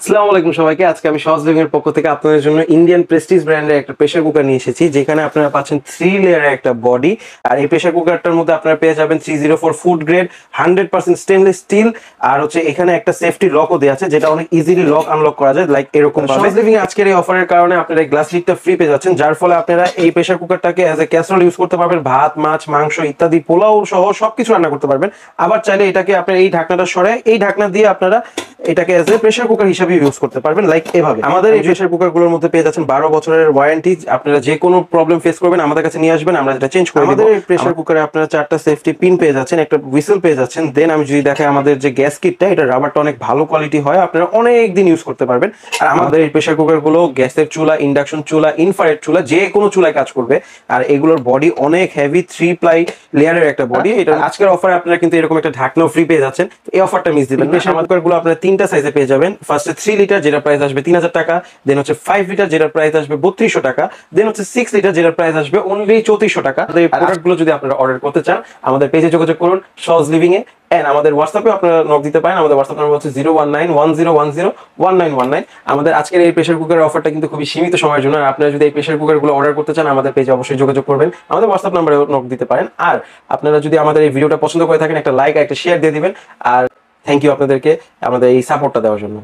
আসসালামু আলাইকুম সবাইকে। আজকে আমি সহজ লিভিং এর পক্ষ থেকে আপনাদের জন্য ইন্ডিয়ান প্রেস্টিজ ব্র্যান্ডের একটা প্রেসার কুকার নিয়ে এসেছি, যেখানে আপনারা পাচ্ছেন 3 লেয়ারের একটা বডি। আর এই প্রেসার কুকারটার মধ্যে আপনারা পেয়ে যাবেন 304 ফুড গ্রেড 100% স্টেনলেস স্টিল। আর হচ্ছে এখানে একটা সেফটি লকও দেওয়া আছে, যেটা অনেক ইজিলি লক আনলক করা যায়, লাইক এরকম ভাবে। সহজ লিভিং আজকের এই অফারের কারণে আপনারা এই গ্লাস লিডটা ফ্রি পেয়ে যাচ্ছেন, যার ফলে আপনারা এই প্রেসার কুকারটাকে অ্যাজ এ ক্যাসরোল ইউজ করতে পারবেন, ভাত, মাছ, মাংস ইত্যাদি, পোলাও সহ সবকিছু রান্না করতে পারবেন। আবার চাইলে এটাকে আপনার এই ঢাকনাটা সরায় এই ঢাকনা দিয়ে আপনারা এটাকে এজ এ প্রেসার কুকার হিসেবে ইউজ করতে পারবেন, লাইক এভাবে। আমাদের এই প্রেসার কুকার গুলোর মধ্যে পেয়ে যাচ্ছেন 12 বছরের ওয়ারেন্টি। আপনারা যে কোনো প্রবলেম ফেস করবেন আমাদের কাছে নিয়ে আসবেন, আমরা এটা চেঞ্জ করে দেব। আমাদের এই প্রেসার কুকারে আপনারা 4টা সেফটি পিন পেয়ে যাচ্ছেন, একটা হুইসেল পেয়ে যাচ্ছেন। দেন আমি যদি দেখাই আমাদের যে গ্যাস কিটটা, এটা রাবারটা অনেক ভালো কোয়ালিটি হয়, আপনারা অনেক দিন ইউজ করতে পারবেন। আর আমাদের এই প্রেসার কুকার গুলো গ্যাসের চুলা, ইন্ডাকশন চুলা, ইনফ্রারেড চুলা, যে কোনো চুলায় কাজ করবে। আর এগুলোর বডি অনেক হেভি, 3 প্লাই লেয়ারের একটা বডি। এটা আজকের অফারে আপনারা কিন্তু এরকম একটা ঢাকনাও ফ্রি পেয়ে যাচ্ছেন। এই অফারটা মিস দিবেন না। প্রেসার কুকার গুলো আপনারা 3টা সাইজে পেয়ে যাবেন। ফার্স্টে 3 লিটার, যেটা প্রাইস আসবে 3000 টাকা। দেন হচ্ছে 5 লিটার, যেটার প্রাইস আসবে 3200 টাকা। দেন হচ্ছে 6 লিটার, যেটার প্রাইস আসবে অনলি 3400 টাকা। এই প্রোডাক্টগুলো যদি আপনারা অর্ডার করতে চান, আমাদের পেজে যোগাযোগ করুন সহজ লিভিং এ। এন্ড আমাদের হোয়াটসঅ্যাপে আপনারা নক দিতে পারেন। আমাদের হোয়াটসঅ্যাপ নাম্বার হচ্ছে 01910101919। আমাদের আজকের এই প্রেসার কুকারের অফারটা কিন্তু খুবই সীমিত সময়ের জন্য। আর আপনারা যদি এই প্রেসার কুকারগুলো অর্ডার করতে চান, আমাদের পেজে অবশ্যই যোগাযোগ করবেন, আমাদের হোয়াটসঅ্যাপ নাম্বারে নক দিতে পারেন। আর আপনারা যদি আমাদের এই ভিডিওটা পছন্দ করে থাকেন, একটা লাইক আর একটা শেয়ার দিয়ে দিবেন। আর থ্যাংক ইউ আপনাদেরকে আমাদের এই সাপোর্টটা দেওয়ার জন্য।